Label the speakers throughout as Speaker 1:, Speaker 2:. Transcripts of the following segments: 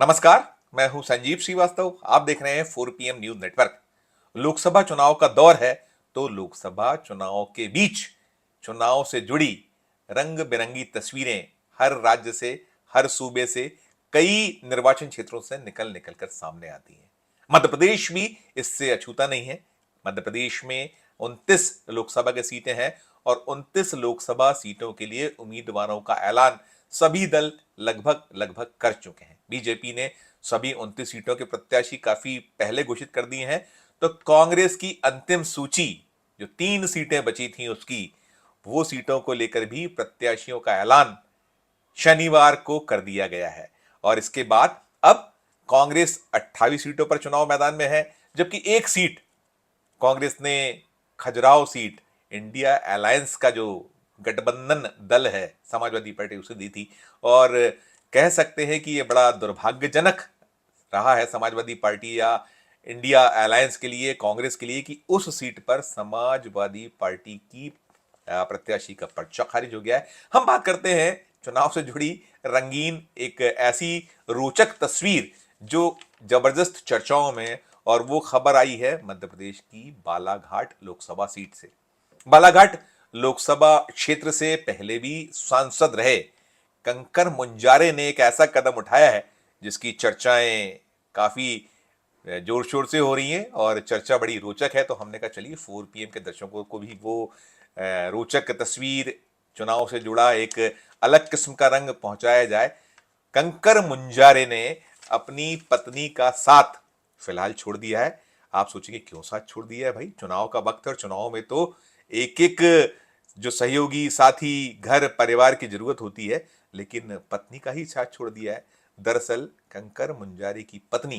Speaker 1: नमस्कार। मैं हूं संजीव श्रीवास्तव। आप देख रहे हैं 4 PM न्यूज नेटवर्क। लोकसभा चुनाव का दौर है, तो लोकसभा चुनाव के बीच चुनाव से जुड़ी रंग बिरंगी तस्वीरें हर राज्य से, हर सूबे से, कई निर्वाचन क्षेत्रों से निकल निकल कर सामने आती हैं। मध्य प्रदेश भी इससे अछूता नहीं है। मध्य प्रदेश में 29 लोकसभा की सीटें हैं और 29 लोकसभा सीटों के लिए उम्मीदवारों का ऐलान सभी दल लगभग लगभग कर चुके हैं। बीजेपी ने सभी 29 सीटों के प्रत्याशी काफी पहले घोषित कर दिए हैं, तो कांग्रेस की अंतिम सूची जो 3 सीटें बची थी उसकी, वो सीटों को लेकर भी प्रत्याशियों का ऐलान शनिवार को कर दिया गया है। और इसके बाद अब कांग्रेस 28 सीटों पर चुनाव मैदान में है, जबकि एक सीट कांग्रेस ने, खजुराहो सीट, इंडिया अलायंस का जो गठबंधन दल है समाजवादी पार्टी, उसे दी थी। और कह सकते हैं कि यह बड़ा दुर्भाग्यजनक रहा है समाजवादी पार्टी या इंडिया अलायंस के लिए, कांग्रेस के लिए, कि उस सीट पर समाजवादी पार्टी की प्रत्याशी का पर्चा खारिज हो गया है। हम बात करते हैं चुनाव से जुड़ी रंगीन एक ऐसी रोचक तस्वीर जो जबरदस्त चर्चाओं में, और वो खबर आई है मध्य प्रदेश की बालाघाट लोकसभा सीट से। बालाघाट लोकसभा क्षेत्र से पहले भी सांसद रहे कंकर मुंजारे ने एक ऐसा कदम उठाया है जिसकी चर्चाएं काफी जोर शोर से हो रही हैं और चर्चा बड़ी रोचक है। तो हमने कहा चलिए 4 PM के दर्शकों को भी वो रोचक तस्वीर, चुनाव से जुड़ा एक अलग किस्म का रंग पहुंचाया जाए। कंकर मुंजारे ने अपनी पत्नी का साथ फिलहाल छोड़ दिया है। आप सोचेंगे क्यों साथ छोड़ दिया है भाई, चुनाव का वक्त है और चुनाव में तो एक एक जो सहयोगी, साथी, घर परिवार की जरूरत होती है, लेकिन पत्नी का ही साथ छोड़ दिया है। दरअसल कंकर मुंजारे की पत्नी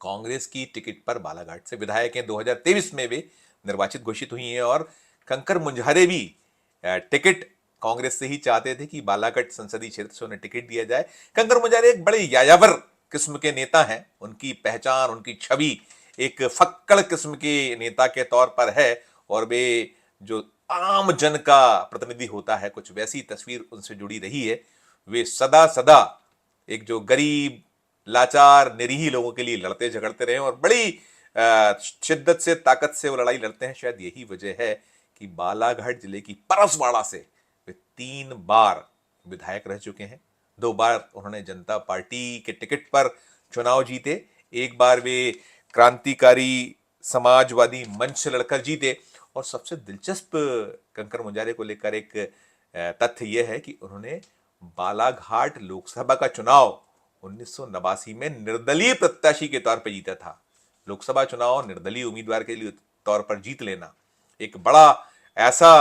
Speaker 1: कांग्रेस की टिकट पर बालाघाट से विधायक हैं। 2023 में वे निर्वाचित घोषित हुई हैं और कंकर मुंजारे भी टिकट कांग्रेस से ही चाहते थे कि बालाघाट संसदीय क्षेत्र से उन्हें टिकट दिया जाए। कंकर मुंजारे एक बड़े यायावर किस्म के नेता हैं। उनकी पहचान, उनकी छवि एक फक्कड़ किस्म के नेता के तौर पर है और वे जो आम जन का प्रतिनिधि होता है, कुछ वैसी तस्वीर उनसे जुड़ी रही है। वे सदा सदा एक जो गरीब, लाचार, निरीह लोगों के लिए लड़ते झगड़ते रहे और बड़ी शिद्दत से, ताकत से वो लड़ाई लड़ते हैं। शायद यही वजह है कि बालाघाट जिले की परसवाड़ा से वे 3 बार विधायक रह चुके हैं। 2 बार उन्होंने जनता पार्टी के टिकट पर चुनाव जीते, एक बार वे क्रांतिकारी समाजवादी मंच से लड़कर जीते। और सबसे दिलचस्प कंकर मुंजारे को लेकर एक तथ्य यह है कि उन्होंने बालाघाट लोकसभा का चुनाव 1989 में निर्दलीय प्रत्याशी के तौर पर जीता था। लोकसभा चुनाव निर्दलीय उम्मीदवार के लिए तौर पर जीत लेना एक बड़ा ऐसा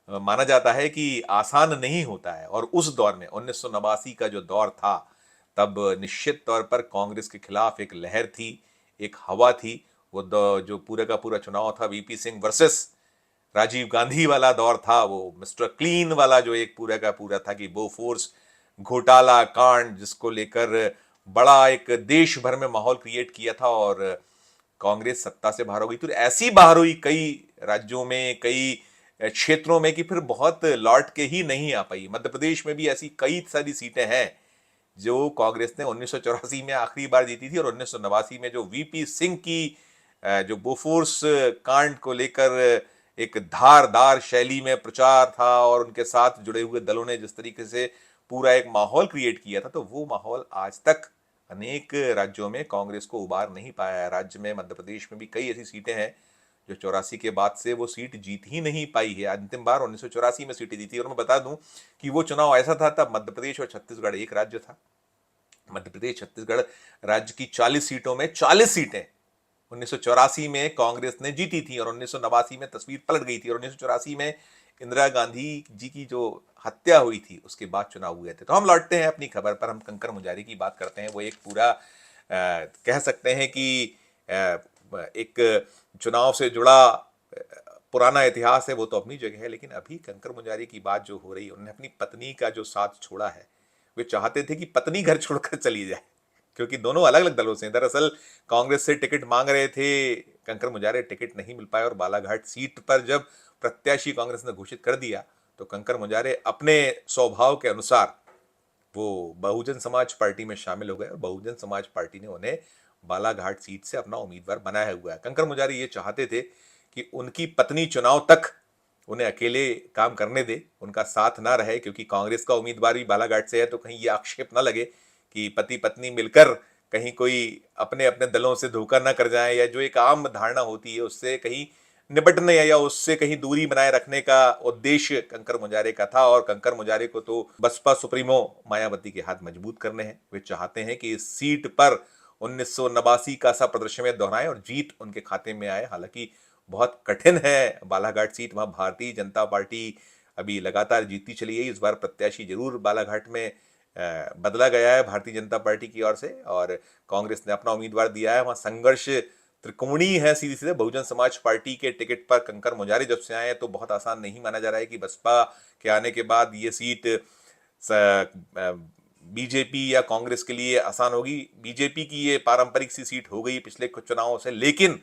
Speaker 1: माना जाता है कि आसान नहीं होता है। और उस दौर में 1989 का जो दौर था, तब निश्चित तौर पर कांग्रेस के खिलाफ एक लहर थी, एक हवा थी। वो जो पूरा का पूरा चुनाव था वीपी सिंह वर्सेस राजीव गांधी वाला दौर था, वो मिस्टर क्लीन वाला जो एक पूरा का पूरा था कि बोफोर्स घोटाला कांड, जिसको लेकर बड़ा एक देश भर में माहौल क्रिएट किया था और कांग्रेस सत्ता से बाहर हो गई। तो ऐसी बाहर हुई कई राज्यों में, कई क्षेत्रों में, कि फिर बहुत लौट के ही नहीं आ पाई। मध्य प्रदेश में भी ऐसी कई सारी सीटें हैं जो कांग्रेस ने 1984 में आखिरी बार जीती थी और 1989 में जो वीपी सिंह की जो बोफोर्स कांड को लेकर एक धारदार शैली में प्रचार था और उनके साथ जुड़े हुए दलों ने जिस तरीके से पूरा एक माहौल क्रिएट किया था, तो वो माहौल आज तक अनेक राज्यों में कांग्रेस को उबार नहीं पाया है। राज्य में, मध्य प्रदेश में भी कई ऐसी सीटें हैं जो 84 के बाद से वो सीट जीत ही नहीं पाई है। अंतिम बार 1984 में सीटें जीती। और मैं बता दूं कि वो चुनाव ऐसा था, तब मध्य प्रदेश और छत्तीसगढ़ एक राज्य था। मध्य प्रदेश छत्तीसगढ़ राज्य की 40 सीटों में 40 सीटें 1984 में कांग्रेस ने जीती थी और 1989 में तस्वीर पलट गई थी। और 1984 में इंदिरा गांधी जी की जो हत्या हुई थी उसके बाद चुनाव हुए थे। तो हम लौटते हैं अपनी खबर पर। हम कंकर मुंजारे की बात करते हैं। वो एक पूरा कह सकते हैं कि एक चुनाव से जुड़ा पुराना इतिहास है, वो तो अपनी जगह है। लेकिन अभी कंकर मुंजारे की बात जो हो रही है, उन्होंने अपनी पत्नी का जो साथ छोड़ा है। वे चाहते थे कि पत्नी घर छोड़कर चली जाए, क्योंकि दोनों अलग अलग दलों से हैं। दरअसल कांग्रेस से टिकट मांग रहे थे कंकर मुंजारे, टिकट नहीं मिल पाया और बालाघाट सीट पर जब प्रत्याशी कांग्रेस ने घोषित कर दिया, तो कंकर मुंजारे अपने स्वभाव के अनुसार वो बहुजन समाज पार्टी में शामिल हो गए और बहुजन समाज पार्टी ने उन्हें बालाघाट सीट से अपना उम्मीदवार बनाया हुआ है। कंकर मुजारे ये चाहते थे कि उनकी पत्नी चुनाव तक उन्हें अकेले काम करने दे, उनका साथ ना रहे, क्योंकि कांग्रेस का उम्मीदवार भी बालाघाट से है, तो कहीं ये आक्षेप ना लगे कि पति पत्नी मिलकर कहीं कोई अपने अपने दलों से धोखा ना कर जाए, या जो एक आम धारणा होती है उससे कहीं निपटने या उससे कहीं दूरी बनाए रखने का उद्देश्य कंकर मुजारे का था। और कंकर मुजारे को तो बसपा सुप्रीमो मायावती के हाथ मजबूत करने हैं। वे चाहते हैं कि इस सीट पर 1989 का सा प्रदर्शन में दोहराएं और जीत उनके खाते में आए। हालांकि बहुत कठिन है बालाघाट सीट, वहां भारतीय जनता पार्टी अभी लगातार जीतती चली है। इस बार प्रत्याशी जरूर बालाघाट में बदला गया है भारतीय जनता पार्टी की ओर से, और कांग्रेस ने अपना उम्मीदवार दिया है। वहां संघर्ष त्रिकोणीय है सीधे सीधे। बहुजन समाज पार्टी के टिकट पर कंकर मुजारे जब से आए तो बहुत आसान नहीं माना जा रहा है कि बसपा के आने के बाद ये सीट बीजेपी या कांग्रेस के लिए आसान होगी। बीजेपी की ये पारंपरिक सी सीट हो गई पिछले कुछ चुनावों से, लेकिन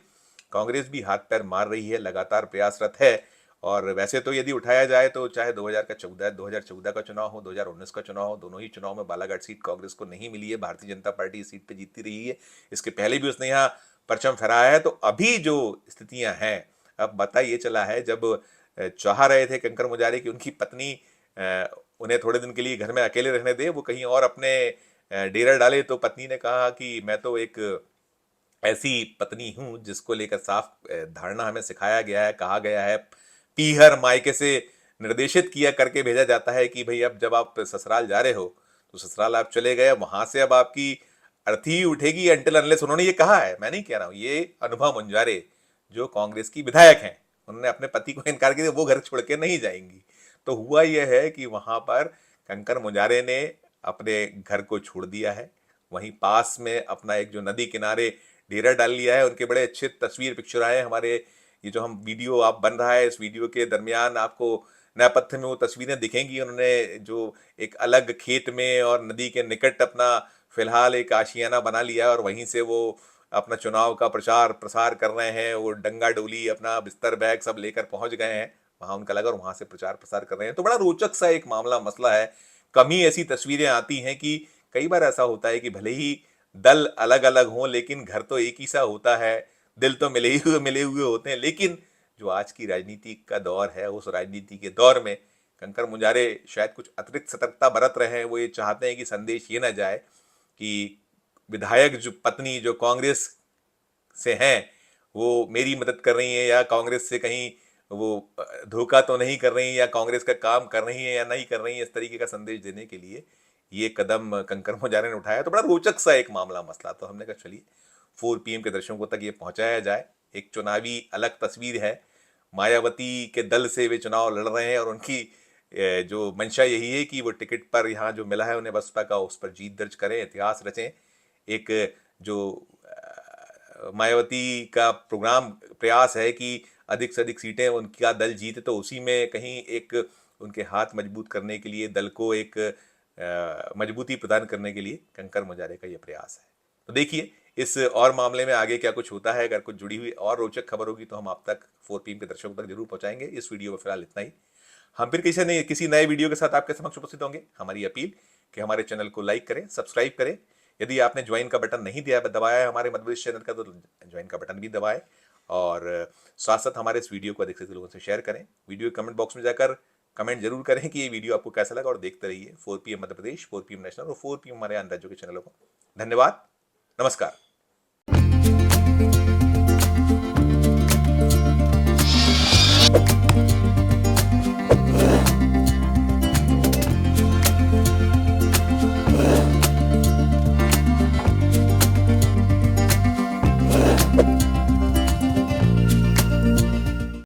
Speaker 1: कांग्रेस भी हाथ पैर मार रही है, लगातार प्रयासरत है। और वैसे तो यदि उठाया जाए तो चाहे 2014 का चुनाव हो, 2019 का चुनाव हो, दोनों ही चुनाव में बालाघाट सीट कांग्रेस को नहीं मिली है। भारतीय जनता पार्टी इस सीट पे जीतती रही है। इसके पहले भी उसने यहाँ परचम फहराया है। तो अभी जो स्थितियां हैं, अब पता ये चला है, जब चाह रहे थे कंकर मुजारे की उनकी पत्नी उन्हें थोड़े दिन के लिए घर में अकेले रहने दे, वो कहीं और अपने डेरा डाले, तो पत्नी ने कहा कि मैं तो एक ऐसी पत्नी हूं जिसको लेकर साफ धारणा हमें सिखाया गया है, कहा गया है, पीहर मायके से निर्देशित किया करके भेजा जाता है कि भाई अब जब आप ससुराल जा रहे हो तो ससुराल आप चले गए, वहां से अब आपकी अर्थी उठेगी अंटिल अनलेस। उन्होंने ये कहा है, मैं नहीं कह रहा हूं, ये अनुभव मुंजारे जो कांग्रेस की विधायक हैं, उन्होंने अपने पति को इनकार किया, वो घर छोड़ के नहीं जाएंगी। तो हुआ यह है कि वहां पर कंकर मुजारे ने अपने घर को छोड़ दिया है, वहीं पास में अपना एक जो नदी किनारे डेरा डाल लिया है। उनके बड़े अच्छे तस्वीर पिक्चर आए हमारे, ये जो हम वीडियो आप बन रहा है, इस वीडियो के दरमियान आपको नेपथ्य में वो तस्वीरें दिखेंगी। उन्होंने जो एक अलग खेत में और नदी के निकट अपना फिलहाल एक आशियाना बना लिया है, और वहीं से वो अपना चुनाव का प्रचार प्रसार कर रहे हैं। वो डंगा डोली अपना बिस्तर बैग सब लेकर पहुंच गए हैं वहां उनका लगा, और वहां से प्रचार प्रसार कर रहे हैं। तो बड़ा रोचक सा एक मामला मसला है। कम ही ऐसी तस्वीरें आती हैं कि कई बार ऐसा होता है कि भले ही दल अलग अलग हों लेकिन घर तो एक ही सा होता है, दिल तो मिले हुए होते हैं। लेकिन जो आज की राजनीति का दौर है, उस राजनीति के दौर में कंकर मुजारे शायद कुछ अतिरिक्त सतर्कता बरत रहे हैं। वो ये चाहते हैं कि संदेश ये ना जाए कि विधायक जो पत्नी जो कांग्रेस से हैं वो मेरी मदद कर रही है, या कांग्रेस से कहीं वो धोखा तो नहीं कर रही है, या कांग्रेस का काम कर रही है या नहीं कर रही है। इस तरीके का संदेश देने के लिए ये कदम कंकर मुजारे ने उठाया। तो बड़ा रोचक सा एक मामला मसला। तो हमने कहा चलिए 4 PM के दर्शकों तक ये पहुंचाया जाए। एक चुनावी अलग तस्वीर है, मायावती के दल से वे चुनाव लड़ रहे हैं, और उनकी जो मंशा यही है कि वो टिकट पर यहाँ जो मिला है उन्हें बसपा का, उस पर जीत दर्ज करें, इतिहास रचें। एक जो मायावती का प्रोग्राम प्रयास है कि अधिक से अधिक सीटें उनका दल जीते, तो उसी में कहीं एक उनके हाथ मजबूत करने के लिए, दल को एक मजबूती प्रदान करने के लिए कंकर मुजारे का यह प्रयास है। तो देखिए इस और मामले में आगे क्या कुछ होता है। अगर कुछ जुड़ी हुई और रोचक खबर होगी तो हम आप तक 4 PM के दर्शकों तक जरूर पहुंचाएंगे। इस वीडियो में फिलहाल इतना ही। हम फिर किसी नए वीडियो के साथ आपके समक्ष उपस्थित होंगे। हमारी अपील कि हमारे चैनल को लाइक करें, सब्सक्राइब करें। यदि आपने ज्वाइन का बटन नहीं दबाया है हमारे मध्यप्रदेश चैनल का, तो ज्वाइन का बटन भी दबाएं, और साथ साथ हमारे इस वीडियो को अधिक से अधिक लोगों से शेयर करें। वीडियो कमेंट बॉक्स में जाकर कमेंट जरूर करें कि ये वीडियो आपको कैसा लगा, और देखते रहिए 4 PM Madhya Pradesh, 4 PM national और 4 PM हमारे अन्य राज्यों के चैनलों को। धन्यवाद, नमस्कार।